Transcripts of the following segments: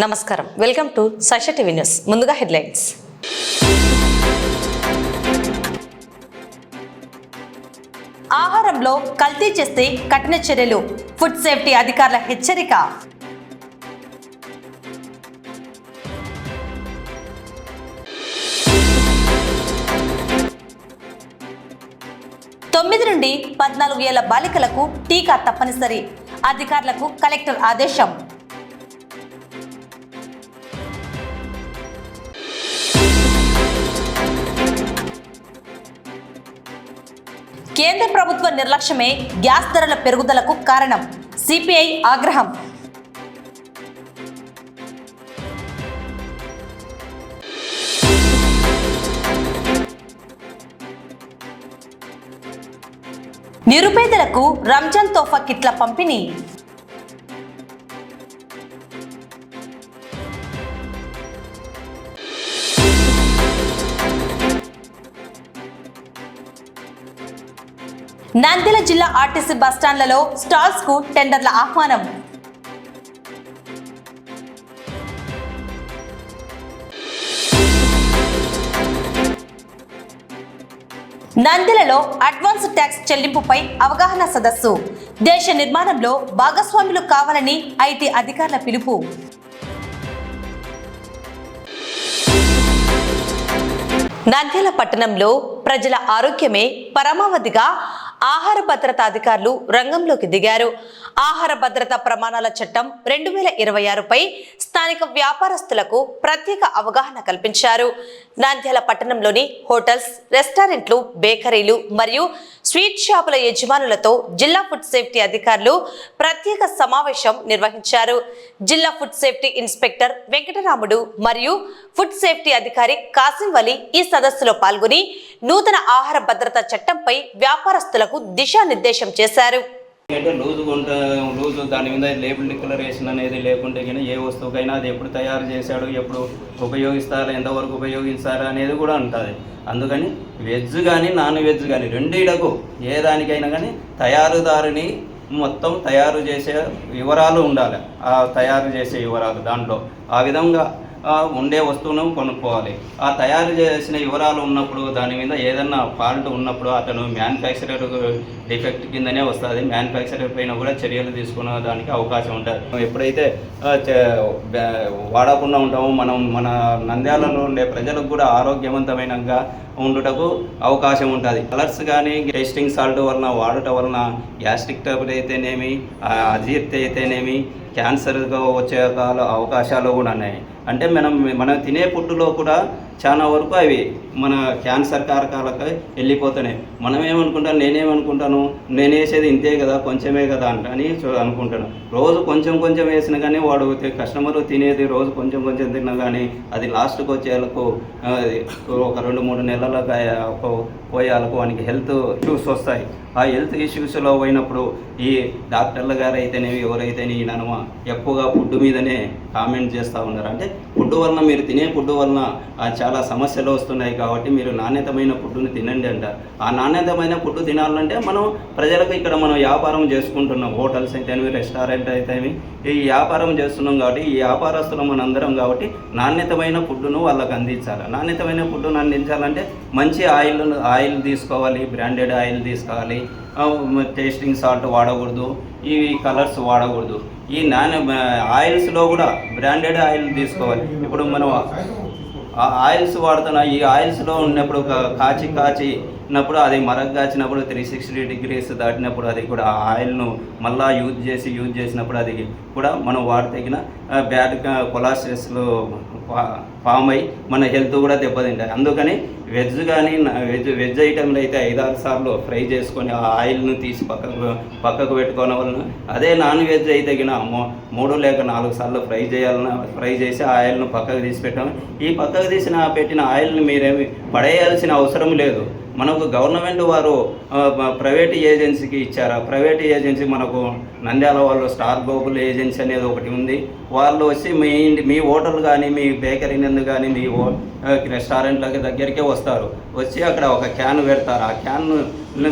నమస్కారం, welcome to Sakshi TV news. ముందుగా headlines. ఆహారంలో కల్తీ చేస్తే కఠిన చర్యలు, ఫుడ్ సేఫ్టీ అధికారుల హెచ్చరిక. తొమ్మిది నుండి 14 ఏళ్ల బాలికలకు టీకా తప్పనిసరి, అధికారులకు కలెక్టర్ ఆదేశం. కేంద్ర ప్రభుత్వ నిర్లక్ష్యమే గ్యాస్ ధరల పెరుగుదలకు కారణం, సిపిఐ ఆగ్రహం. నిరుపేదలకు రంజాన్ తోఫా కిట్ల పంపిణీ. నంద్యాల జిల్లా ఆర్టీసీ బస్టాండ్లలో స్టాల్స్ కు టెండర్ల ఆహ్వానం. నంద్యాలలో అడ్వాన్స్ ట్యాక్స్ చెల్లింపుపై అవగాహన సదస్సు. దేశ నిర్మాణంలో భాగస్వాములు కావాలని ఐటీ అధికారుల పిలుపు. నంద్యాల పట్టణంలో ప్రజల ఆరోగ్యమే పరమావధిగా ఆహార భద్రతా అధికారులు రంగంలోకి దిగారు. ఆహార భద్రతా ప్రమాణాల చట్టం 2026పై స్థానిక వ్యాపారస్తులకు ప్రత్యేక అవగాహన కల్పించారు. నంద్యాల పట్టణంలోని హోటల్స్, రెస్టారెంట్లు, బేకరీలు మరియు స్వీట్ షాపుల యజమానులతో జిల్లా ఫుడ్ సేఫ్టీ అధికారులు ప్రత్యేక సమావేశం నిర్వహించారు. జిల్లా ఫుడ్ సేఫ్టీ ఇన్స్పెక్టర్ వెంకటరాముడు మరియు ఫుడ్ సేఫ్టీ అధికారి కాసిం వలి ఈ సదస్సులో పాల్గొని నూతన ఆహార భద్రతా చట్టంపై వ్యాపారస్తులకు దిశానిర్దేశం చేశారు. లూజు దాని మీద లేబుల్ డిక్లరేషన్ అనేది లేకుంటే కానీ ఏ వస్తువుకైనా అది ఎప్పుడు తయారు చేశాడు, ఎప్పుడు ఉపయోగిస్తారు, ఎంతవరకు ఉపయోగిస్తారు అనేది కూడా ఉంటుంది. అందుకని వెజ్ కానీ నాన్ వెజ్ కానీ రెండిడకు ఏ దానికైనా కానీ తయారుదారుని మొత్తం తయారు చేసే వివరాలు ఉండాలి. ఆ తయారు చేసే వివరాలు దాంట్లో ఆ విధంగా ఉండే వస్తువును కొనుక్కోవాలి. ఆ తయారు చేసిన వివరాలు ఉన్నప్పుడు దాని మీద ఏదన్నా ఫాల్ట్ ఉన్నప్పుడు అతను మ్యానుఫ్యాక్చరర్ డిఫెక్ట్ కిందనే వస్తుంది. మ్యానుఫ్యాక్చరర్ పైన కూడా చర్యలు తీసుకునే దానికి అవకాశం ఉంటుంది. ఎప్పుడైతే వాడకుండా ఉంటామో మన నంద్యాలలో ఉండే ప్రజలకు కూడా ఆరోగ్యవంతమైనగా ఉండుటకు అవకాశం ఉంటుంది. కలర్స్ కానీ టేస్టింగ్ సాల్ట్ వలన వాడటం వలన గ్యాస్ట్రిక్ ట్రబుల్ అయితేనేమి, అజీర్తి అయితేనేమి, క్యాన్సర్గా వచ్చే అవకాశాలు కూడా ఉన్నాయి. అంటే మనం తినే ఫుడ్లో కూడా చాలా వరకు అవి మన క్యాన్సర్ కారకాలకు వెళ్ళిపోతున్నాయి. నేనేమనుకుంటాను నేను వేసేది ఇంతే కదా, కొంచెమే కదా అని అనుకుంటాను. రోజు కొంచెం వేసినా కానీ వాడు కస్టమర్ తినేది రోజు కొంచెం తిన్నా కానీ అది లాస్ట్కి వచ్చేందుకు ఒక 2-3 నెలలకు పోయేందుకు వానికి హెల్త్ ఇష్యూస్ వస్తాయి. ఆ హెల్త్ ఇష్యూస్లో పోయినప్పుడు ఈ డాక్టర్ల గారు అయితేనేవి ఎవరైతేనే నన్ను ఎక్కువగా ఫుడ్ మీదనే కామెంట్ చేస్తూ ఉన్నారు. అంటే ఫుడ్ వలన, మీరు తినే ఫుడ్ వలన చాలా సమస్యలు వస్తున్నాయి కాబట్టి మీరు నాణ్యతమైన ఫుడ్ని తినండి అంటారు. ఆ నాణ్యతమైన ఫుడ్ తినాలంటే మనం ప్రజలకు ఇక్కడ మనం వ్యాపారం చేసుకుంటున్నాం. హోటల్స్ అయితేనేవి, రెస్టారెంట్ అయితేనేవి ఈ వ్యాపారం చేస్తున్నాం కాబట్టి ఈ వ్యాపారస్తులం మనందరం కాబట్టి నాణ్యతమైన ఫుడ్ను వాళ్ళకి అందించాలి. నాణ్యతమైన ఫుడ్ను అందించాలంటే మంచి ఆయిల్ తీసుకోవాలి, బ్రాండెడ్ ఆయిల్ తీసుకోవాలి, టేస్టింగ్ సాల్ట్ వాడకూడదు, ఇవి కలర్స్ వాడకూడదు. ఈ ఆయిల్స్లో కూడా బ్రాండెడ్ ఆయిల్ తీసుకోవాలి. ఇప్పుడు మనం ఆయిల్స్ వాడుతున్నా ఈ ఆయిల్స్లో ఉన్నప్పుడు కాచినప్పుడు అది మరగ్గాచినప్పుడు 360 degrees దాటినప్పుడు అది కూడా ఆ ఆయిల్ను మళ్ళీ యూజ్ చేసినప్పుడు అది కూడా మనం వాడితగిన బ్యాడ్ కొలాస్ట్రస్లు ఫామ్ అయ్యి మన హెల్త్ కూడా దెబ్బతింటాయి. అందుకని వెజ్ కానీ వెజ్ ఐటెంలు అయితే 5-6 సార్లు ఫ్రై చేసుకొని ఆ ఆయిల్ను తీసి పక్కకు పెట్టుకోవడం వలన, అదే నాన్ వెజ్ అయితే గిన 3 లేక 4 సార్లు ఫ్రై చేసి ఆ ఆయిల్ను పక్కకు తీసి పెట్టాం. ఈ పక్కకు పెట్టిన ఆయిల్ని మీరేమి పడేయాల్సిన అవసరం లేదు. మనకు గవర్నమెంట్ వారు ప్రైవేట్ ఏజెన్సీకి ఇచ్చారు. ప్రైవేట్ ఏజెన్సీ మనకు నంద్యాల వాళ్ళు స్టార్ గ్లోబల్ ఏజెన్సీ అనేది ఒకటి ఉంది. వాళ్ళు వచ్చి మీ హోటల్ కానీ, మీ బేకరీ నందు కానీ, మీ రెస్టారెంట్లకి దగ్గరికే వస్తారు. వచ్చి అక్కడ ఒక క్యాన్ పెడతారు. ఆ క్యాన్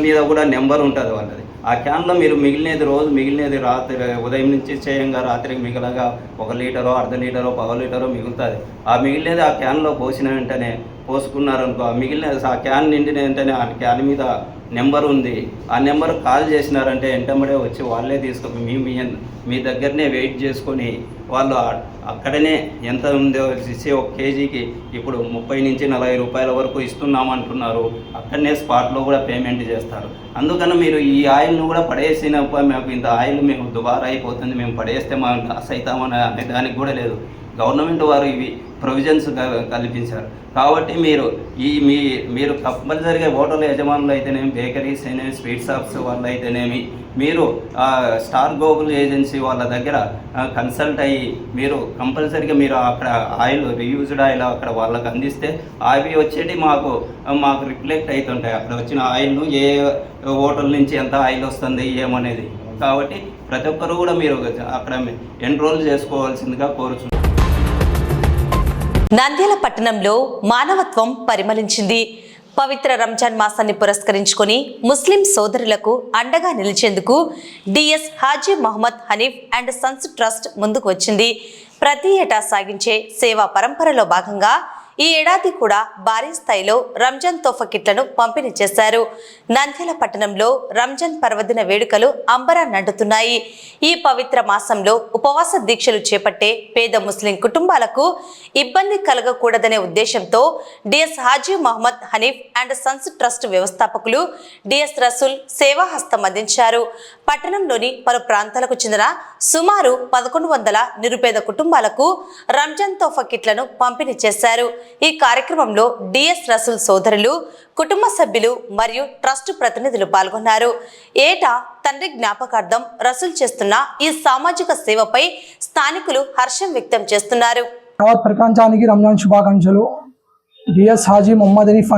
మీద కూడా నెంబర్ ఉంటుంది వాళ్ళది. ఆ క్యాన్లో మీరు మిగిలినది రాత్రి ఉదయం నుంచి చేయంగా రాత్రికి మిగలగా 1 లీటరో అర్ధ లీటరో పావు లీటరో మిగులుతుంది. ఆ మిగిలినది ఆ క్యాన్లో పోసిన వెంటనే పోసుకున్నారనుకో, ఆ మిగిలిన ఆ క్యాన్ నిండిన వెంటనే ఆ క్యాన్ మీద నెంబర్ ఉంది. ఆ నెంబర్ కాల్ చేసినారంటే వెంటబడే వచ్చి వాళ్ళే తీసుకొని మీ దగ్గరనే వెయిట్ చేసుకొని వాళ్ళు అక్కడనే ఎంత ఉందో ఇచ్చే 1 కేజీకి ఇప్పుడు 30 నుంచి 40 రూపాయల వరకు ఇస్తున్నామంటున్నారు. అక్కడనే స్పాట్లో కూడా పేమెంట్ చేస్తారు. అందుకని మీరు ఈ ఆయిల్ను కూడా పడేసినప్పుడు మాకు ఇంత ఆయిల్ మేము దుబారా అయిపోతుంది, మేము పడేస్తే మా లాస్ అవుతామని అనే దానికి కూడా లేదు. గవర్నమెంట్ వారు ఇవి ప్రొవిజన్స్ కల్పించారు. కాబట్టి మీరు కంపల్సరిగా హోటల్ యజమానులు అయితేనేమి, బేకరీస్ అయితేనేమి, స్వీట్ షాప్స్ వాళ్ళు అయితేనేమి, మీరు స్టార్ గోగుల్ ఏజెన్సీ వాళ్ళ దగ్గర కన్సల్ట్ అయ్యి మీరు కంపల్సరిగా మీరు అక్కడ ఆయిల్ రీయూజ్డ్ ఆయిల్ అక్కడ వాళ్ళకి అందిస్తే అవి వచ్చేటి మాకు రిఫ్లెక్ట్ అవుతుంటాయి. అక్కడ వచ్చిన ఆయిల్ను ఏ హోటల్ నుంచి ఎంత ఆయిల్ వస్తుంది ఏమనేది. కాబట్టి ప్రతి ఒక్కరు కూడా మీరు అక్కడ ఎన్రోల్ చేసుకోవాల్సిందిగా కోరుచున్నాను. నంద్యాల పట్టణంలో మానవత్వం పరిమళించింది. పవిత్ర రంజాన్ మాసాన్ని పురస్కరించుకొని ముస్లిం సోదరులకు అండగా నిలిచేందుకు DS Haji Mohammed Hanif and Sons Trust ముందుకు వచ్చింది. ప్రతి ఏటా సాగించే సేవా పరంపరలో భాగంగా ఈ ఏడాది కూడా భారీ స్థాయిలో రంజాన్ తోఫా కిట్లను పంపిణీ చేశారు. నంద్యాల పట్టణంలో రంజాన్ పర్వదిన వేడుకలు అంబరాన్నంటుతున్నాయి. ఈ పవిత్ర మాసంలో ఉపవాస దీక్షలు చేపట్టే పేద ముస్లిం కుటుంబాలకు ఇబ్బంది కలగకూడదనే ఉద్దేశంతో DS Haji Mohammed Hanif and Sons Trust వ్యవస్థాపకులు డిఎస్ రసూల్ సేవాహస్తం అందించారు. పట్టణంలోని పలు ప్రాంతాలకు చెందిన సుమారు 1100 నిరుపేద కుటుంబాలకు రంజాన్ తోఫా కిట్లను పంపిణీ చేశారు. ఈ కార్యక్రమంలో డిఎస్ రసూల్ సోదరులు, కుటుంబ సభ్యులు మరియు ట్రస్ట్ ప్రతినిధులు పాల్గొన్నారు. ఏటా తండ్రి జ్ఞాపకార్థం రసూల్ చేస్తున్న ఈ సామాజిక సేవపై స్థానికులు హర్షం వ్యక్తం చేస్తున్నారు. ప్రపంచానికి రంజాన్ శుభాకాంక్షలు. డిఎస్ హాజీ మొహమ్మద్ హనీఫ్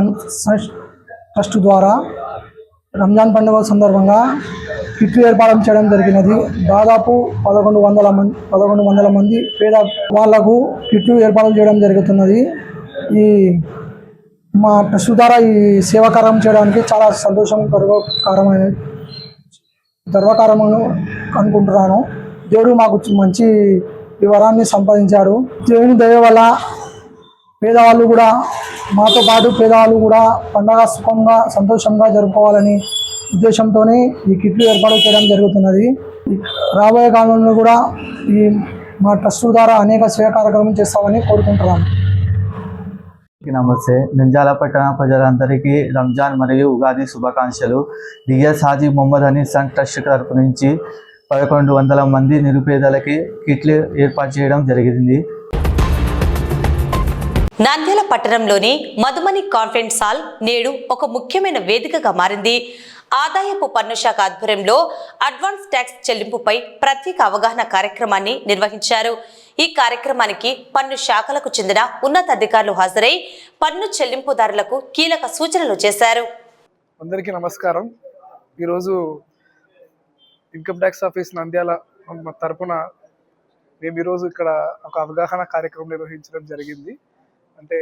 ట్రస్ట్ ద్వారా రంజాన్ పండుగ సందర్భంగా కిట్లు ఏర్పాటు చేయడం జరిగినది. దాదాపు 1100 మంది పేద వాళ్లకు కిట్లు ఏర్పాటు చేయడం జరుగుతున్నది. ఈ మా ట్రస్ట్ ద్వారా ఈ సేవాకారం చేయడానికి చాలా సంతోషం, గర్వకారమని అనుకుంటున్నాను. దేవుడు మాకు మంచి వివరాన్ని సంపాదించాడు. దేవుని దయ వల్ల పేదవాళ్ళు కూడా మాతో పాటు పేదవాళ్ళు కూడా పండగ సుఖంగా సంతోషంగా జరుపుకోవాలని ఉద్దేశంతోనే ఈ కిట్లు ఏర్పాటు చేయడం జరుగుతున్నది. రాబోయే కాలంలో కూడా ఈ మా ట్రస్ట్ ద్వారా అనేక సేవా కార్యక్రమం చేస్తామని కోరుకుంటున్నాను. నమస్తే. నంద్యాల పట్టణ ప్రజలందరికీ రంజాన్ మరియు ఉగాది శుభాకాంక్షలు. DS Haji Mohammed Hanif Son Trust తరపు నుంచి 1100 మంది నిరుపేదలకి కిట్లు ఏర్పాటు చేయడం జరిగింది. నంద్యాల పట్టణంలోని మధుమణి కాన్ఫరెన్స్ హాల్ నేడు ఒక ముఖ్యమైన వేదికగా మారింది. ఆదాయపు పన్ను శాఖ ఆధ్వర్యంలో అడ్వాన్స్ ట్యాక్స్ చెల్లింపుపై ప్రత్యేక అవగాహన కార్యక్రమాన్ని నిర్వహించారు. ఈ కార్యక్రమానికి పన్ను శాఖలకు చెందిన ఉన్నతాధికారులు హాజరై పన్ను చెల్లింపుదారులకు కీలక సూచనలు చేశారు. అందరికీ నమస్కారం. ఈరోజు ఇన్కమ్ ట్యాక్స్ ఆఫీస్ నంద్యాల తరపున మేము ఈరోజు ఇక్కడ ఒక అవగాహన కార్యక్రమం నిర్వహించడం జరిగింది. అంటే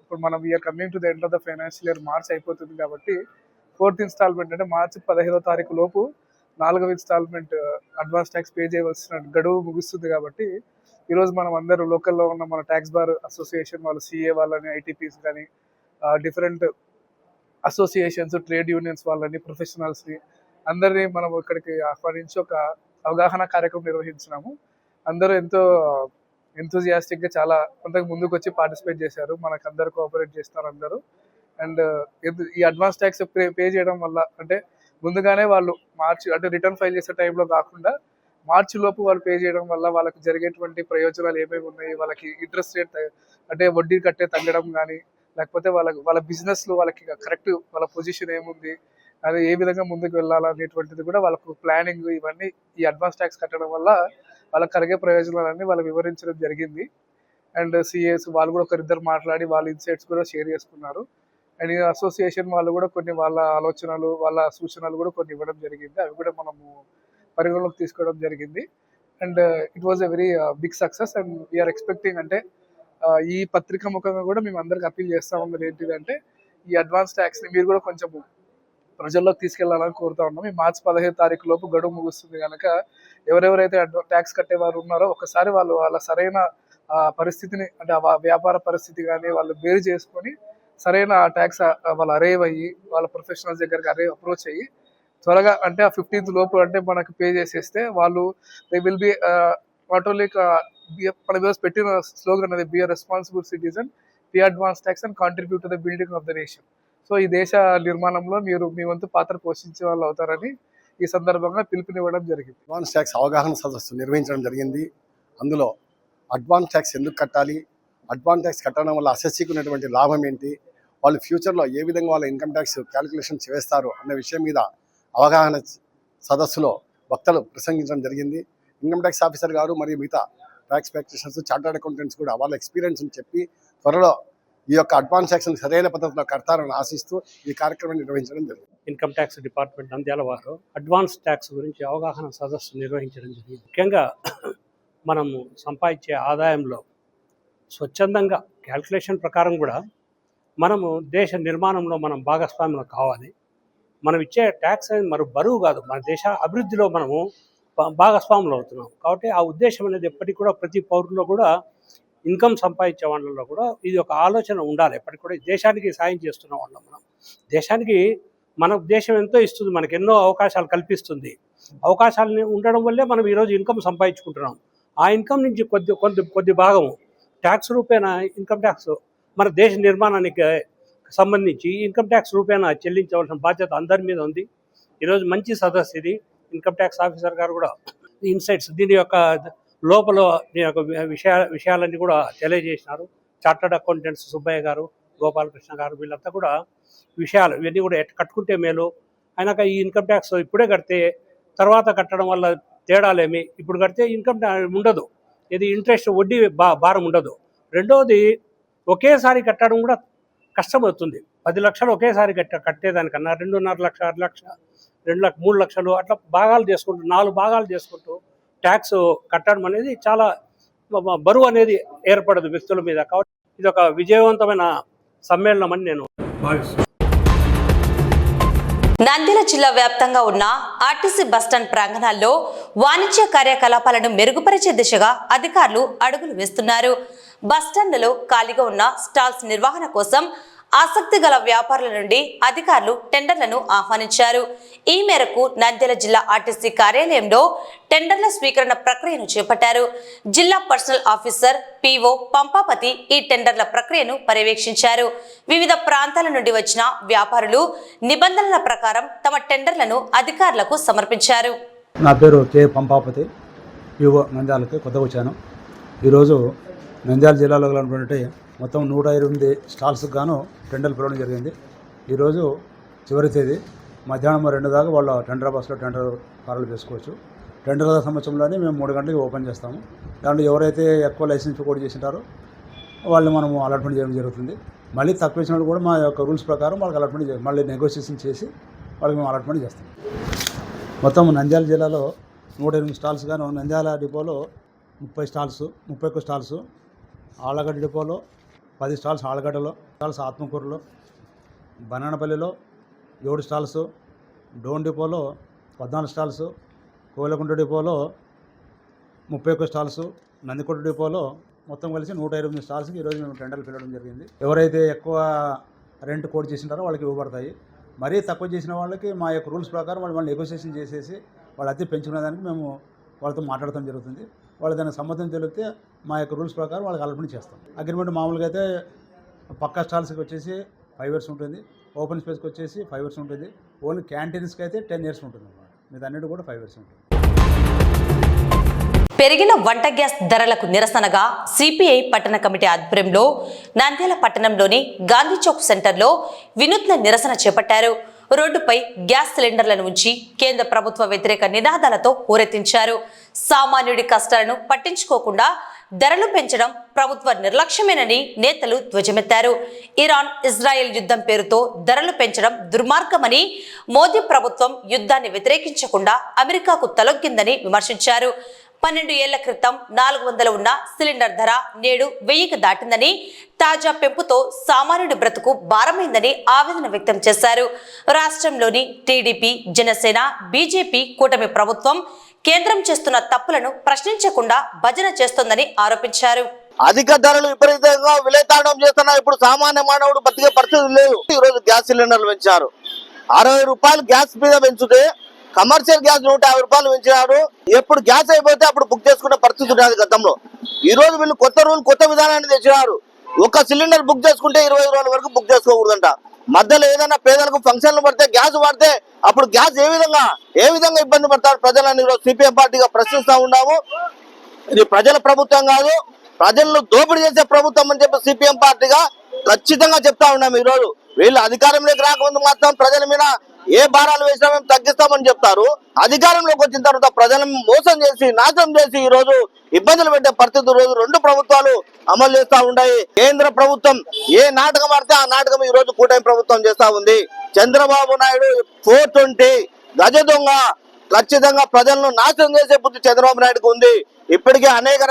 ఇప్పుడు మనం we're coming to the end of the financial year. March అయిపోతుంది కాబట్టి 4th ఇన్స్టాల్మెంట్ అంటే మార్చి 15వ తారీఖు లోపు 4వ ఇన్స్టాల్మెంట్ అడ్వాన్స్ ట్యాక్స్ పే చేయవలసిన గడువు ముగుస్తుంది. కాబట్టి ఈరోజు మనం అందరూ లోకల్లో ఉన్న మన ట్యాక్స్ బార్ అసోసియేషన్ వాళ్ళు, సిఏ వాళ్ళని, ఐటీపీస్ కానీ, డిఫరెంట్ అసోసియేషన్స్, ట్రేడ్ యూనియన్స్ వాళ్ళని, ప్రొఫెషనల్స్ని అందరినీ మనం ఇక్కడికి ఆహ్వానించి ఒక అవగాహన కార్యక్రమం నిర్వహించినాము. అందరూ ఎంతో ఎంతూజియాస్టిక్గా చాలా కొంతకు ముందుకు వచ్చి పార్టిసిపేట్ చేశారు. మనకు అందరూ కోఆపరేట్ చేస్తారు అందరూ. అండ్ ఈ అడ్వాన్స్ ట్యాక్స్ పే చేయడం వల్ల అంటే ముందుగానే వాళ్ళు మార్చి అంటే రిటర్న్ ఫైల్ చేసే టైంలో కాకుండా మార్చి లోపు వాళ్ళు పే చేయడం వల్ల వాళ్ళకి జరిగేటువంటి ప్రయోజనాలు ఏమేమి ఉన్నాయి, వాళ్ళకి ఇంట్రెస్ట్ రేట్ అంటే వడ్డీ కట్టే తగ్గడం కానీ, లేకపోతే వాళ్ళ బిజినెస్లో వాళ్ళకి కరెక్ట్ వాళ్ళ పొజిషన్ ఏముంది, అది ఏ విధంగా ముందుకు వెళ్ళాలనేటువంటిది కూడా వాళ్ళకు ప్లానింగ్ ఇవన్నీ ఈ అడ్వాన్స్ ట్యాక్స్ కట్టడం వల్ల వాళ్ళకి కలిగే ప్రయోజనాలన్నీ వాళ్ళు వివరించడం జరిగింది. అండ్ సిఏస్ వాళ్ళు కూడా ఒకరిద్దరు మాట్లాడి వాళ్ళ ఇన్సైట్స్ కూడా షేర్ చేసుకున్నారు. అండ్ అసోసియేషన్ వాళ్ళు కూడా కొన్ని వాళ్ళ ఆలోచనలు, వాళ్ళ సూచనలు కూడా కొన్ని ఇవ్వడం జరిగింది. అవి కూడా మనము పరిగణలోకి తీసుకోవడం జరిగింది. And it was a very big success. And we're expecting అంటే ఈ పత్రిక ముఖంగా కూడా మేము అందరికి అప్పీల్ చేస్తా ఉన్నది ఏంటిదంటే ఈ అడ్వాన్స్ ట్యాక్స్ని మీరు కూడా కొంచెము ప్రజల్లోకి తీసుకెళ్లాలని కోరుతా ఉన్నాం. ఈ మార్చి 15 తారీఖు లోపు గడువు ముగుస్తుంది కనుక ఎవరెవరైతే ట్యాక్స్ కట్టేవారు ఉన్నారో ఒకసారి వాళ్ళ సరైన పరిస్థితిని అంటే వ్యాపార పరిస్థితి కానీ వాళ్ళు బేరు చేసుకొని సరైన ట్యాక్స్ వాళ్ళు అరైవ్ అయ్యి వాళ్ళ ప్రొఫెషనల్స్ దగ్గరికి అప్రోచ్ అయ్యి త్వరగా అంటే ఆ 15th లోపు అంటే మనకు పే చేసేస్తే వాళ్ళు they will be not only మన వ్యూస్ పెట్టిన స్లోగన్ అది be a responsible citizen, pay advance tax and contribute to the building of the nation. So ఈ దేశ నిర్మాణంలో మీరు మీ వంతు పాత్ర పోషించే వాళ్ళు అవుతారని ఈ సందర్భంగా పిలుపునివ్వడం జరిగింది. అడ్వాన్స్ ట్యాక్స్ అవగాహన సదస్సు నిర్వహించడం జరిగింది. అందులో అడ్వాన్స్ ట్యాక్స్ ఎందుకు కట్టాలి, అడ్వాన్స్ ట్యాక్స్ కట్టడం వల్ల అసెస్సీకి ఉన్నటువంటి లాభం ఏంటి, వాళ్ళు ఫ్యూచర్లో ఏ విధంగా వాళ్ళ ఇన్కమ్ ట్యాక్స్ క్యాలిక్యులేషన్స్ చేస్తారు అన్న విషయం మీద అవగాహన సదస్సులో వక్తలు ప్రసంగించడం జరిగింది. ఇన్కమ్ ట్యాక్స్ ఆఫీసర్ గారు మరియు మిగతా ట్యాక్స్ ప్రాక్టీషనర్స్, చార్టర్డ్ అకౌంటెంట్స్ కూడా వాళ్ళ ఎక్స్పీరియన్స్ని చెప్పి త్వరలో ఈ యొక్క అడ్వాన్స్ ట్యాక్స్ని సరైన పద్ధతిలో కడతారని ఆశిస్తూ ఈ కార్యక్రమం నిర్వహించడం జరిగింది. ఇన్కమ్ ట్యాక్స్ డిపార్ట్మెంట్ నంద్యాల వారు అడ్వాన్స్ ట్యాక్స్ గురించి అవగాహన సదస్సు నిర్వహించడం జరిగింది. ముఖ్యంగా మనము సంపాదించే ఆదాయంలో స్వచ్ఛందంగా క్యాల్కులేషన్ ప్రకారం కూడా మనము దేశ నిర్మాణంలో మనం భాగస్వామ్యం కావాలి. మనం ఇచ్చే ట్యాక్స్ అనేది మరి బరువు కాదు, మన దేశ అభివృద్ధిలో మనము భాగస్వాములు అవుతున్నాం. కాబట్టి ఆ ఉద్దేశం అనేది ఎప్పటికి కూడా ప్రతి పౌరుల్లో కూడా ఇన్కమ్ సంపాదించే వాళ్ళలో కూడా ఇది ఒక ఆలోచన ఉండాలి. ఎప్పటికి కూడా దేశానికి సాయం చేస్తున్న వాళ్ళం మనం. దేశానికి మన దేశం ఎంతో ఇస్తుంది, మనకు ఎన్నో అవకాశాలు కల్పిస్తుంది. అవకాశాలని ఉండడం వల్లే మనం ఈరోజు ఇన్కమ్ సంపాదించుకుంటున్నాం. ఆ ఇన్కమ్ నుంచి కొద్ది భాగము ట్యాక్స్ రూపేణా ఇన్కమ్ ట్యాక్స్ మన దేశ నిర్మాణానికి సంబంధించి ఇన్కమ్ ట్యాక్స్ రూపేణా చెల్లించవలసిన బాధ్యత అందరి మీద ఉంది. ఈరోజు మంచి సదస్సు ఇది. ఇన్కమ్ ట్యాక్స్ ఆఫీసర్ గారు కూడా ఇన్సైట్స్ దీని యొక్క లోపల దీని యొక్క విషయాలన్నీ కూడా తెలియజేసినారు. చార్టర్డ్ అకౌంటెంట్స్ సుబ్బయ్య గారు, గోపాలకృష్ణ గారు వీళ్ళంతా కూడా విషయాలు ఇవన్నీ కూడా కట్టుకుంటే మేలు. అయినాక ఈ ఇన్కమ్ ట్యాక్స్ ఇప్పుడే కడితే తర్వాత కట్టడం వల్ల తేడాలేమి, ఇప్పుడు కడితే ఇన్కమ్ ఉండదు, ఇది ఇంట్రెస్ట్ వడ్డీ భారం ఉండదు. రెండవది ఒకేసారి కట్టడం కూడా కష్టమవుతుంది. 10 లక్షలు ఒకేసారి కట్టేదానికన్నా 2.5 లక్ష, 6 లక్ష, 2 లక్ష, 3 లక్షలు అట్లా భాగాలు చేసుకుంటూ 4 భాగాలు చేసుకుంటూ ట్యాక్స్ కట్టడం అనేది చాలా బరువు అనేది ఏర్పడదు వ్యక్తుల మీద. కాబట్టి ఇది ఒక విజయవంతమైన సమ్మేళనం అని నేను భావిస్తున్నాను. నంద్యాల జిల్లా వ్యాప్తంగా ఉన్న ఆర్టీసీ బస్టాండ్ ప్రాంగణాల్లో వాణిజ్య కార్యకలాపాలను మెరుగుపరిచే దిశగా అధికారులు అడుగులు వేస్తున్నారు. బస్టాండ్లలో ఖాళీగా ఉన్న స్టాల్స్ నిర్వహణ కోసం ఆసక్తి గల వ్యాపారుల నుండి అధికారులు టెండర్లను ఆహ్వానించారు. ఈ మేరకు నంద్యాల జిల్లా ఆర్టీసీ కార్యాలయంలో టెండర్ల స్వీకరణ ప్రక్రియను చేపట్టారు. జిల్లా పర్సనల్ ఆఫీసర్ పిఓ పంపాపతి ఈ టెండర్ల ప్రక్రియను పర్యవేక్షించారు. వివిధ ప్రాంతాల నుండి వచ్చిన వ్యాపారులు నిబంధనల ప్రకారం తమ టెండర్లను అధికారులకు సమర్పించారు. నా పేరు కే పంపాపతి, పిఓ నంద్యాలకి కొత్తగా వచ్చాను. ఈరోజు నంద్యాల జిల్లాలో ఉన్నటువంటి మొత్తం 128 స్టాల్స్కి గాను టెండర్లు పిలవడం జరిగింది. ఈరోజు చివరి తేదీ మధ్యాహ్నం 2 దాకా వాళ్ళ టెండర్ బస్సులో టెండర్ కారులు వేసుకోవచ్చు. టెండర్ల సంవత్సరంలోనే మేము 3 గంటలకు ఓపెన్ చేస్తాము. దాంట్లో ఎవరైతే ఎక్కువ లైసెన్స్ కోడ్ చేసింటారో వాళ్ళు మనము అలాట్మెంట్ చేయడం జరుగుతుంది. మళ్ళీ తక్కువ ఇచ్చినప్పుడు కూడా మా యొక్క రూల్స్ ప్రకారం వాళ్ళకి అలాట్మెంట్ చేయాలి. మళ్ళీ నెగోషియేషన్ చేసి వాళ్ళకి మేము అలాట్మెంట్ చేస్తాం. మొత్తం నంద్యాల జిల్లాలో 108 స్టాల్స్ గాను నంద్యాల డిపోలో 30 స్టాల్స్, 31 స్టాల్స్, ఆళ్ళగడ్డ డిపోలో 10 స్టాల్స్, ఆళ్ళగడ్డలో స్టాల్స్, ఆత్మకూరులో, బనానపల్లిలో 7 స్టాల్స్, డోన్ డిపోలో 14 స్టాల్స్, కోలకుంట డిపోలో 31 స్టాల్స్, నందికొట్ట డిపోలో మొత్తం కలిసి 128 స్టాల్స్కి ఈరోజు మేము టెండర్లు పిలవడం జరిగింది. ఎవరైతే ఎక్కువ రెంట్ కోడ్ చేసింటారో వాళ్ళకి ఇవ్వబడతాయి. మరీ తక్కువ చేసిన వాళ్ళకి మా యొక్క రూల్స్ ప్రకారం వాళ్ళు నెగోషియేషన్ చేసేసి వాళ్ళు అద్దె పెంచుకునే దానికి మేము వాళ్ళతో మాట్లాడటం జరుగుతుంది. వాళ్ళు దానికి సమ్మతం తెలిపితే మా యొక్క రూల్స్ ప్రకారం వాళ్ళకి అలర్ట్ చేస్తాం. అగ్రిమెంట్ మామూలుగా అయితే పక్కా స్టాల్స్కి వచ్చేసి 5 years ఉంటుంది, ఓపెన్ స్పేస్కి వచ్చేసి 5 years ఉంటుంది, ఓన్లీ క్యాంటీన్స్కి అయితే 10 years ఉంటుంది అన్నమాట. మీద అన్నిటి కూడా 5 years ఉంటుంది. పెరిగిన వంట గ్యాస్ ధరలకు నిరసనగా సిపిఐ పట్టణ కమిటీ ఆధ్వర్యంలో నంద్యాల పట్టణంలోని గాంధీ చౌక్ సెంటర్లో వినూత్న నిరసన చేపట్టారు. రోడ్డుపై గ్యాస్ సిలిండర్లను ఉంచి కేంద్ర ప్రభుత్వ వ్యతిరేక నినాదాలతో హోరెత్తించారు. సామాన్యుడి కష్టాలను పట్టించుకోకుండా ధరలు పెంచడం ప్రభుత్వ నిర్లక్ష్యమేనని నేతలు ధ్వజమెత్తారు. ఇరాన్ ఇజ్రాయెల్ యుద్ధం పేరుతో ధరలు పెంచడం దుర్మార్గమని, మోదీ ప్రభుత్వం యుద్ధాన్ని వ్యతిరేకించకుండా అమెరికాకు తలొగ్గిందని విమర్శించారు. 12 ఏళ్ల క్రితం 400 ఉన్న సిలిండర్ ధర నేడు 1000కి దాటిందని, తాజా పెంపుతో సామాన్యుడి బ్రతుకు భారమైందని ఆవేదన వ్యక్తం చేశారు. రాష్ట్రంలోని టీడీపీ, జనసేన, బీజేపీ కూటమి ప్రభుత్వం కేంద్రం చేస్తున్న తప్పులను ప్రశ్నించకుండా భజన చేస్తోందని ఆరోపించారు. అధిక ధరలు విపరీతంగా విలేతాండం చేస్తున్నా ఇప్పుడు సామాన్య మానవుడు బతికే పరిస్థితి లేదు. ఈ రోజు గ్యాస్ సిలిండర్లు పెంచారు. 60 రూపాయలు గ్యాస్ మీద పెంచుతే కమర్షియల్ గ్యాస్ 150 రూపాయలు పెంచినారు. ఎప్పుడు గ్యాస్ అయిపోతే అప్పుడు బుక్ చేసుకునే పరిస్థితి ఉండేది గతంలో. ఈ రోజు వీళ్ళు కొత్త రూల్, కొత్త విధానాన్ని తెచ్చినారు. ఒక సిలిండర్ బుక్ చేసుకుంటే 20 రోజుల వరకు బుక్ చేసుకోకూడదంట. మధ్యలో ఏదైనా పేదలకు ఫంక్షన్లు పడితే గ్యాస్ వాడితే అప్పుడు గ్యాస్ ఏ విధంగా ఇబ్బంది పడతారు ప్రజలని ఈరోజు సిపిఎం పార్టీగా ప్రశ్నిస్తా ఉన్నాము. ఇది ప్రజల ప్రభుత్వం కాదు, ప్రజలను దోపిడీ చేసే ప్రభుత్వం అని చెప్పి సిపిఎం పార్టీగా ఖచ్చితంగా చెప్తా ఉన్నాము. ఈ రోజు వీళ్ళు అధికారంలోకి రాకముందు మాత్రం ప్రజల మీద ఏ భారాలు వేసినా మేము తగ్గిస్తామని చెప్తారు. అధికారంలోకి వచ్చిన తర్వాత ప్రజలను మోసం చేసి, నాశనం చేసి ఈ రోజు ఇబ్బందులు పెట్టే పరిస్థితి రోజు 2 ప్రభుత్వాలు అమలు చేస్తా ఉన్నాయి. కేంద్ర ప్రభుత్వం ఏ నాటకం ఆడితే ఆ నాటకం ఈ రోజు కూటమి ప్రభుత్వం చేస్తా ఉంది. చంద్రబాబు నాయుడు 420 గజ దొంగ ఖచ్చితంగా ప్రజలను నాశనం చేసే బుద్ధి చంద్రబాబు నాయుడుకు ఉంది. ఇప్పటికే అనేక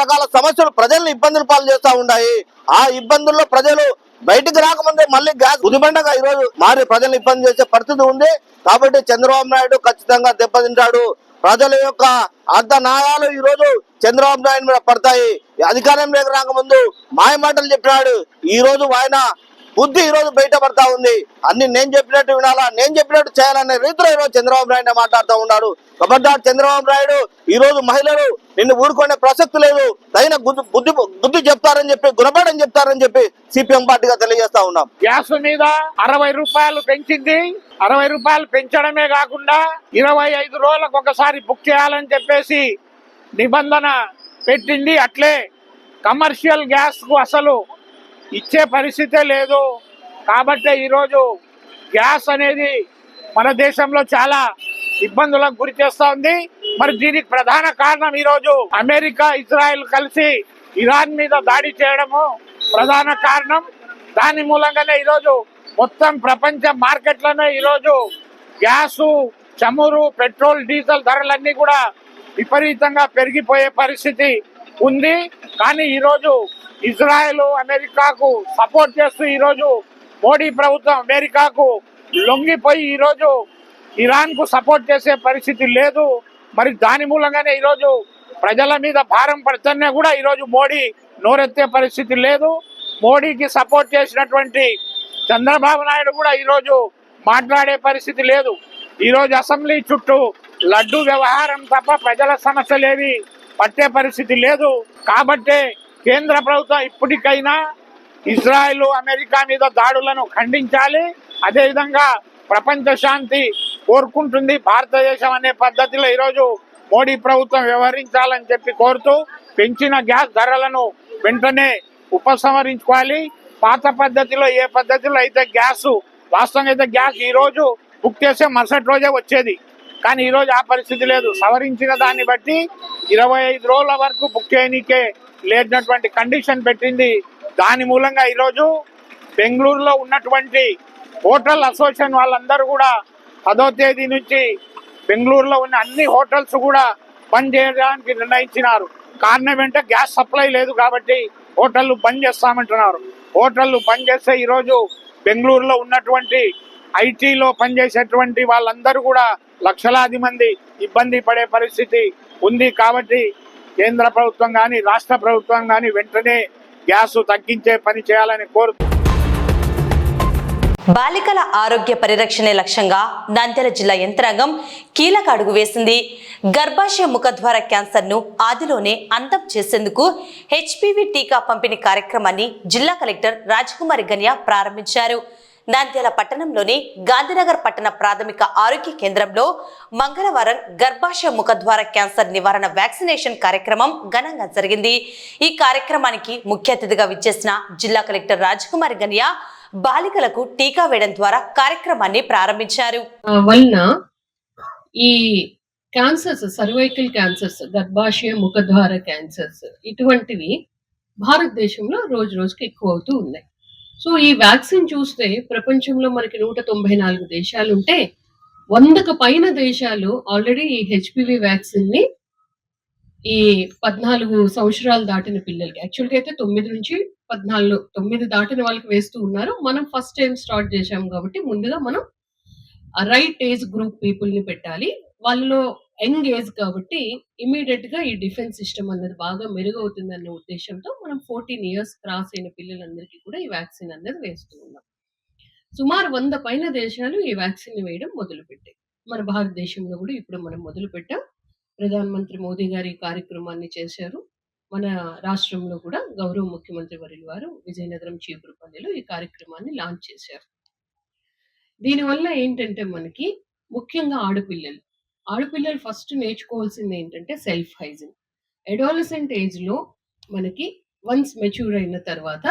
రకాల సమస్యలు ప్రజలను ఇబ్బందులు పాలు చేస్తా ఉన్నాయి. ఆ ఇబ్బందుల్లో ప్రజలు బయటకు రాకముందే మళ్ళీ గ్యాస్ ఉదిబండగా ఈ రోజు మారి ప్రజలను ఇబ్బంది చేసే పరిస్థితి ఉంది. కాబట్టి చంద్రబాబు నాయుడు ఖచ్చితంగా దెబ్బతింటాడు. ప్రజల యొక్క అర్ధనాయాలు ఈ రోజు చంద్రబాబు నాయుడు మీద పడతాయి. అధికారంలోకి రాకముందు మాయ మాటలు చెప్పినాడు. ఈ రోజు ఆయన బుద్ధి ఈ రోజు బయట పడతా ఉంది. అన్ని నేను చెప్పినట్టు వినాలా, నేను చెప్పినట్టు చేయాలనే రీతిలో ఈ రోజు చంద్రబాబు నాయుడు మాట్లాడుతూ ఉన్నాడు. కాబట్టి చంద్రబాబు నాయుడు ఈ రోజు మహిళలు నిన్ను ఊరుకునే ప్రసక్తి లేదు, తగిన బుద్ధి చెప్తారని చెప్పి, గుణపాఠం చెప్తారని చెప్పి సిపిఎం పార్టీగా తెలియజేస్తా ఉన్నాం. గ్యాస్ మీద 60 రూపాయలు పెంచింది. 60 రూపాయలు పెంచడమే కాకుండా 25 రోజులకు ఒకసారి బుక్ చేయాలని చెప్పేసి నిబంధన పెట్టింది. అట్లే కమర్షియల్ గ్యాస్ కు అసలు ఇచ్చే పరిస్థితే లేదు. కాబట్టి ఈరోజు గ్యాస్ అనేది మన దేశంలో చాలా ఇబ్బందులకు గురి చేస్తా ఉంది. మరి దీనికి ప్రధాన కారణం ఈరోజు అమెరికా, ఇజ్రాయెల్ కలిసి ఇరాన్ మీద దాడి చేయడము ప్రధాన కారణం. దాని మూలంగానే ఈరోజు మొత్తం ప్రపంచ మార్కెట్లోనే ఈరోజు గ్యాసు, చమురు, పెట్రోల్, డీజిల్ ధరలన్నీ కూడా విపరీతంగా పెరిగిపోయే పరిస్థితి ఉంది. కానీ ఈరోజు ఇజ్రాయెల్ అమెరికాకు సపోర్ట్ చేస్తూ ఈరోజు మోడీ ప్రభుత్వం అమెరికాకు లొంగిపోయి ఈరోజు ఇరాన్ కు సపోర్ట్ చేసే పరిస్థితి లేదు. మరి దాని మూలంగానే ఈరోజు ప్రజల మీద భారం పడుతున్నా కూడా ఈరోజు మోడీ నోరెత్తే పరిస్థితి లేదు. మోడీకి సపోర్ట్ చేసినటువంటి చంద్రబాబు నాయుడు కూడా ఈరోజు మాట్లాడే పరిస్థితి లేదు. ఈరోజు అసెంబ్లీ చుట్టూ లడ్డు వ్యవహారం తప్ప ప్రజల సమస్యలేవి పట్టే పరిస్థితి లేదు. కాబట్టే కేంద్ర ప్రభుత్వం ఇప్పటికైనా ఇజ్రాయెల్, అమెరికా మీద దాడులను ఖండించాలి. అదేవిధంగా ప్రపంచ శాంతి కోరుకుంటుంది భారతదేశం అనే పద్ధతిలో ఈరోజు మోడీ ప్రభుత్వం వ్యవహరించాలని చెప్పి కోరుతూ పెంచిన గ్యాస్ ధరలను వెంటనే ఉపసంహరించుకోవాలి. పాత పద్ధతిలో ఏ పద్ధతిలో అయితే గ్యాస్ వాస్తవంగా అయితే గ్యాస్ ఈ రోజు బుక్ చేసే మరుసటి రోజే వచ్చేది. కానీ ఈ రోజు ఆ పరిస్థితి లేదు. సవరించిన దాన్ని బట్టి 25 రోజుల వరకు బుక్ చేయనీకే లేనటువంటి కండిషన్ పెట్టింది. దాని మూలంగా ఈరోజు బెంగళూరులో ఉన్నటువంటి హోటల్ అసోసియేషన్ వాళ్ళందరూ కూడా 10వ తేదీ నుంచి బెంగళూరులో ఉన్న అన్ని హోటల్స్ కూడా బంద్ చేయడానికి నిర్ణయించినారు. కారణం ఏంటంటే గ్యాస్ సప్లై లేదు కాబట్టి హోటళ్లు బంద్ చేస్తామంటున్నారు. హోటళ్లు బంద్ చేస్తే ఈరోజు బెంగళూరులో ఉన్నటువంటి ఐటీలో పనిచేసేటువంటి వాళ్ళందరూ కూడా లక్షలాది మంది ఇబ్బంది పడే పరిస్థితి ఉంది. కాబట్టి కేంద్ర ప్రభుత్వం కానీ రాష్ట్ర ప్రభుత్వం కానీ వెంటనే గ్యాస్ తగ్గించే పని చేయాలని కోరుతూ బాలికల ఆరోగ్య పరిరక్షణే లక్ష్యంగా నంద్యాల జిల్లా యంత్రాంగం కీలక అడుగు వేసింది. గర్భాశయ ముఖద్వార క్యాన్సర్ను ఆదిలోనే అంతం చేసేందుకు హెచ్పివి టీకా పంపిణీ కార్యక్రమాన్ని జిల్లా కలెక్టర్ రాజకుమారి గన్య ప్రారంభించారు. నంద్యాల పట్టణంలోని గాంధీనగర్ పట్టణ ప్రాథమిక ఆరోగ్య కేంద్రంలో మంగళవారం గర్భాశయ ముఖద్వార క్యాన్సర్ నివారణ వ్యాక్సినేషన్ కార్యక్రమం ఘనంగా జరిగింది. ఈ కార్యక్రమానికి ముఖ్య అతిథిగా విచ్చేసిన జిల్లా కలెక్టర్ రాజకుమారి గన్య బాలికలకు టీకా వేయడం ద్వారా కార్యక్రమాన్ని ప్రారంభించారు. వలన ఈ క్యాన్సర్స్, సర్వైకల్ క్యాన్సర్స్, గర్భాశయ ముఖద్వార క్యాన్సర్స్ ఇటువంటివి భారతదేశంలో రోజు రోజుకి ఎక్కువ అవుతూ ఉన్నాయి. సో ఈ వ్యాక్సిన్ చూస్తే ప్రపంచంలో మనకి 194 దేశాలు ఉంటే 100కు పైన దేశాలు ఆల్రెడీ ఈ హెచ్పివి వ్యాక్సిన్ ని ఈ 14 సంవత్సరాలు దాటిన పిల్లలకి. యాక్చువల్‌గా అయితే 9 నుంచి 14 9 దాటిన వాళ్ళకి వేస్తూ ఉన్నారు. మనం ఫస్ట్ టైమ్ స్టార్ట్ చేశాం కాబట్టి ముందుగా మనం రైట్ ఏజ్ గ్రూప్ పీపుల్‌ని పెట్టాలి. వాళ్ళలో యంగ్ ఏజ్ కాబట్టి ఇమ్మీడియేట్‌గా ఈ డిఫెన్స్ సిస్టమ్ అన్నది బాగా మెరుగవుతుందన్న ఉద్దేశ్యంతో మనం 14 ఇయర్స్ క్రాస్ అయిన పిల్లలందరికీ కూడా ఈ వ్యాక్సిన్ అన్నది వేస్తూ ఉన్నాం. సుమారు 100 పైన దేశాలు ఈ వ్యాక్సిన్‌ని వేయడం మొదలుపెట్టాయి. మన భారతదేశంలో కూడా ఇప్పుడు మనం మొదలుపెట్టాం. ప్రధాన మంత్రి మోదీ గారు ఈ కార్యక్రమాన్ని చేశారు. మన రాష్ట్రంలో కూడా గౌరవ ముఖ్యమంత్రి వర్యులు వారు విజయనగరం చీపురుపల్లిలో ఈ కార్యక్రమాన్ని లాంచ్ చేశారు. దీనివల్ల ఏంటంటే మనకి ముఖ్యంగా ఆడపిల్లలు ఫస్ట్ నేర్చుకోవాల్సింది ఏంటంటే సెల్ఫ్ హైజీన్. అడాలసెంట్ ఏజ్‌లో మనకి వన్స్ మెచ్యూర్ అయిన తర్వాత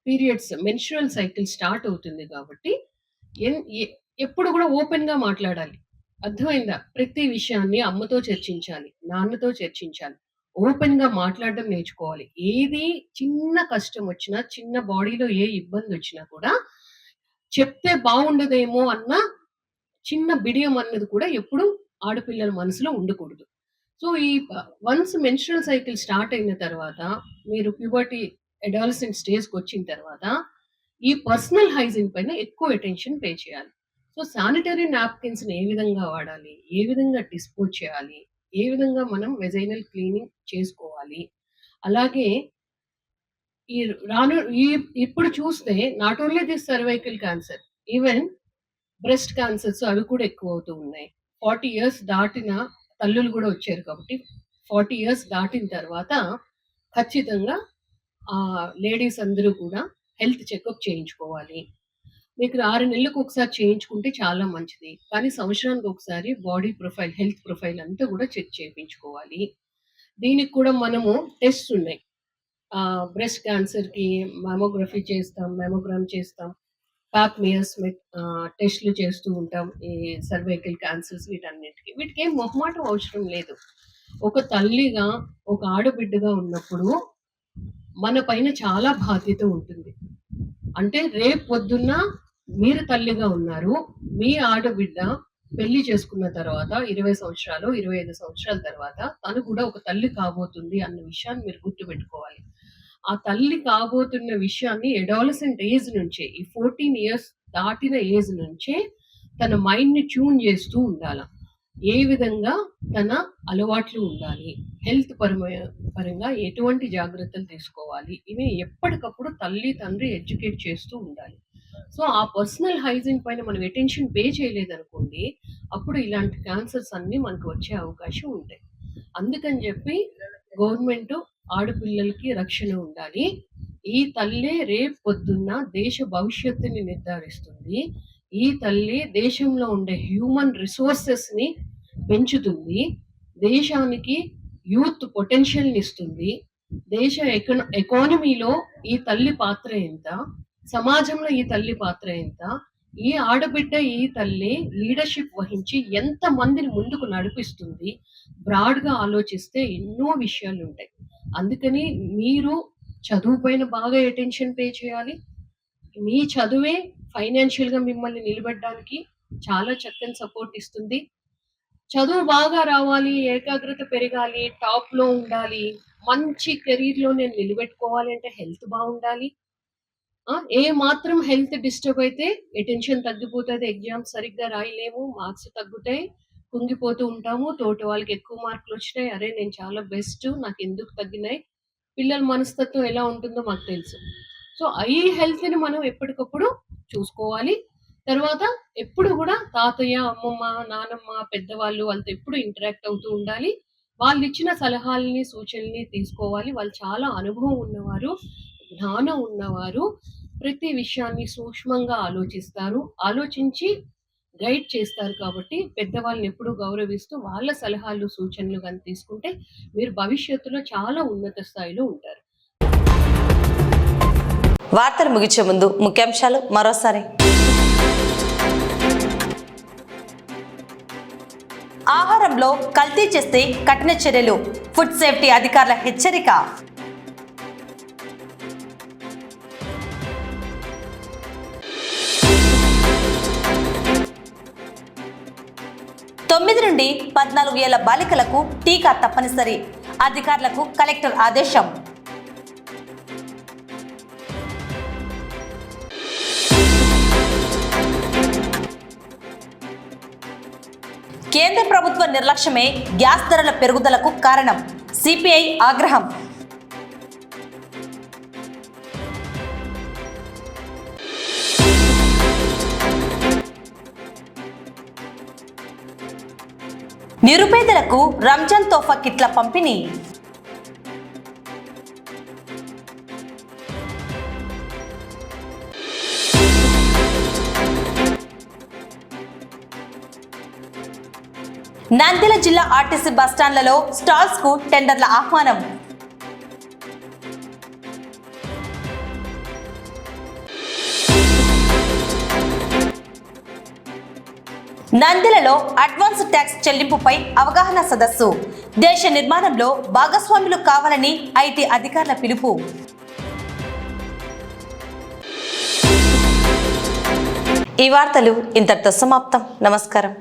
పీరియడ్స్ మెన్స్ట్రువల్ సైకిల్ స్టార్ట్ అవుతుంది కాబట్టి ఎప్పుడు కూడా ఓపెన్‌గా మాట్లాడాలి. అర్థమైందా? ప్రతి విషయాన్ని అమ్మతో చర్చించాలి, నాన్నతో చర్చించాలి. ఓపెన్‌గా మాట్లాడడం నేర్చుకోవాలి. ఏది చిన్న కష్టం వచ్చినా, చిన్న బాడీలో ఏ ఇబ్బంది వచ్చినా కూడా చెప్తే బాగుండదేమో అన్న చిన్న బిడియం అన్నది కూడా ఎప్పుడు ఆడపిల్లల మనసులో ఉండకూడదు. సో ఈ వన్స్ మెన్స్ట్రువల్ సైకిల్ స్టార్ట్ అయిన తర్వాత మీరు ప్యూబర్టీ అడాలసెంట్ స్టేజ్‌కి వచ్చిన తర్వాత ఈ పర్సనల్ హైజీన్ పైన ఎక్కువ అటెన్షన్ పే చేయాలి. సో శానిటరీ నాప్కిన్స్‌ని ఏ విధంగా వాడాలి? ఏ విధంగా డిస్పోజ్ చేయాలి? ఏ విధంగా మనం వెజైనల్ క్లీనింగ్ చేసుకోవాలి? అలాగే ఈ ఇప్పుడు చూస్తే not only this cervical cancer, even breast cancers అవి కూడా ఎక్కువ అవుతూ ఉన్నాయి. 40 ఇయర్స్ దాటిన తల్లులు కూడా వచ్చారు కాబట్టి 40 ఇయర్స్ దాటిన తర్వాత ఖచ్చితంగా లేడీస్ అందరూ కూడా హెల్త్ చెకప్ చేయించుకోవాలి. మీకు 6 నెలలకు ఒకసారి చేయించుకుంటే చాలా మంచిది. కానీ సంవత్సరానికి ఒకసారి బాడీ ప్రొఫైల్, హెల్త్ ప్రొఫైల్ అంతా కూడా చెక్ చేయించుకోవాలి. దీనికి కూడా మనము టెస్ట్స్ ఉన్నాయి. బ్రెస్ట్ క్యాన్సర్‌కి మ్యామోగ్రామ్ చేస్తాం. పాప్‌మియర్స్ టెస్ట్‌లు చేస్తూ ఉంటాం. ఈ సర్వైకల్ క్యాన్సర్స్ వీటన్నిటికి. వీటికేం మొహమాటం అవసరం లేదు. ఒక తల్లిగా, ఒక ఆడబిడ్డగా ఉన్నప్పుడు మన పైన చాలా బాధ్యత ఉంటుంది. అంటే రేపు పొద్దున్న మీరు తల్లిగా ఉన్నారు. మీ ఆడబిడ్డ పెళ్లి చేసుకున్న తర్వాత 20 సంవత్సరాలు, 25 సంవత్సరాల తర్వాత తను కూడా ఒక తల్లి కాబోతుంది అన్న విషయాన్ని మీరు గుర్తుపెట్టుకోవాలి. ఆ తల్లి కాబోతున్న విషయాన్ని అడాలసెంట్ ఏజ్ నుంచే, ఈ 14 ఇయర్స్ దాటిన ఏజ్ నుంచే తన మైండ్‌ని ట్యూన్ చేస్తూ ఉండాల. ఏ విధంగా తన అలవాట్లు ఉండాలి, హెల్త్ పరంగా ఎటువంటి జాగ్రత్తలు తీసుకోవాలి, ఇవి ఎప్పటికప్పుడు తల్లి, తండ్రి ఎడ్యుకేట్ చేస్తూ ఉండాలి. సో ఆ పర్సనల్ హైజీన్ పైన మనం అటెన్షన్ పే చేయలేదనుకోండి, అప్పుడు ఇలాంటి క్యాన్సర్స్ అన్నీ మనకు వచ్చే అవకాశం ఉంటాయి. అందుకని చెప్పి గవర్నమెంట్ ఆడపిల్లలకి రక్షణ ఉండాలి. ఈ తల్లే రేపు పొద్దున్న దేశ భవిష్యత్తుని నిర్ధారిస్తుంది. ఈ తల్లి దేశంలో ఉండే హ్యూమన్ రిసోర్సెస్‌ని పెంచుతుంది. దేశానికి యూత్ పొటెన్షియల్‌ని ఇస్తుంది. దేశ ఎకానమీలో ఈ తల్లి పాత్ర ఎంత? సమాజంలో ఈ తల్లి పాత్ర ఎంత? ఈ ఆడబిడ్డ, ఈ తల్లి లీడర్‌షిప్ వహించి ఎంత మందిని ముందుకు నడిపిస్తుంది? బ్రాడ్‌గా ఆలోచిస్తే ఎన్నో విషయాలుంటాయి. అందుకని మీరు చదువు పైన బాగా అటెన్షన్ పే చేయాలి. మీ చదువే ఫైనాన్షియల్‌గా మిమ్మల్ని నిలబెట్టడానికి చాలా చక్కని సపోర్ట్ ఇస్తుంది. చదువు బాగా రావాలి, ఏకాగ్రత పెరగాలి, టాప్‌లో ఉండాలి, మంచి కెరీర్‌లో నేను నిలబెట్టుకోవాలి అంటే హెల్త్ బాగుండాలి. ఏ మాత్రం హెల్త్ డిస్టర్బ్ అయితే అటెన్షన్ తగ్గిపోతది. ఎగ్జామ్స్ సరిగ్గా రాయలేము, మార్క్స్ తగ్గుతాయి, కుంగిపోతూ ఉంటాము. తోటి వాళ్ళకి ఎక్కువ మార్కులు వచ్చినాయి, అరే నేను చాలా బెస్ట్, నాకు ఎందుకు తగ్గినాయి. పిల్లల మనస్తత్వం ఎలా ఉంటుందో మాకు తెలుసు. సో ఈ హెల్త్‌ని మనం ఎప్పటికప్పుడు చూసుకోవాలి. తర్వాత ఎప్పుడు కూడా తాతయ్య, అమ్మమ్మ, నానమ్మ, పెద్దవాళ్ళు వాళ్ళతో ఎప్పుడు ఇంటరాక్ట్ అవుతూ ఉండాలి. వాళ్ళు ఇచ్చిన సలహాలని, సూచనల్ని తీసుకోవాలి. వాళ్ళు చాలా అనుభవం ఉన్నవారు, జ్ఞానం ఉన్నవారు. ప్రతి విషయాన్ని సూక్ష్మంగా ఆలోచిస్తారు. ఆలోచించి గైడ్ చేస్తారు కాబట్టి పెద్దవాళ్ళని ఎప్పుడూ గౌరవిస్తూ వాళ్ళ సలహాలు, సూచనలు గాని తీసుకుంటే మీరు భవిష్యత్తులో చాలా ఉన్నత స్థాయిలో ఉంటారు. వార్తలు ముగించే ముందు ముఖ్యాంశాలు మరోసారి. ఆహారంలో కల్తీ చేస్తే కఠిన చర్యలు, ఫుడ్ సేఫ్టీ అధికారుల హెచ్చరిక. 9 నుండి 14 ఏళ్ల బాలికలకు టీకా తప్పనిసరి. అధికారులకు కలెక్టర్ ఆదేశం. కేంద్ర ప్రభుత్వ నిర్లక్ష్యమే గ్యాస్ ధరల పెరుగుదలకు కారణం. సిపిఐ ఆగ్రహం. నిరుపేదలకు రంజాన్ తోఫా కిట్ల పంపిణీ. నంద్యాల జిల్లా ఆర్టీసీ బస్టాండ్లలో స్టాల్స్ కు టెండర్ల ఆహ్వానం. నంద్యాలలో అడ్వాన్స్ ట్యాక్స్ చెల్లింపుపై అవగాహన సదస్సు. దేశ నిర్మాణంలో భాగస్వాములు కావాలని ఐటీ అధికారుల పిలుపు. ఈ వార్తలు ఇంతటితో సమాప్తం. నమస్కారం.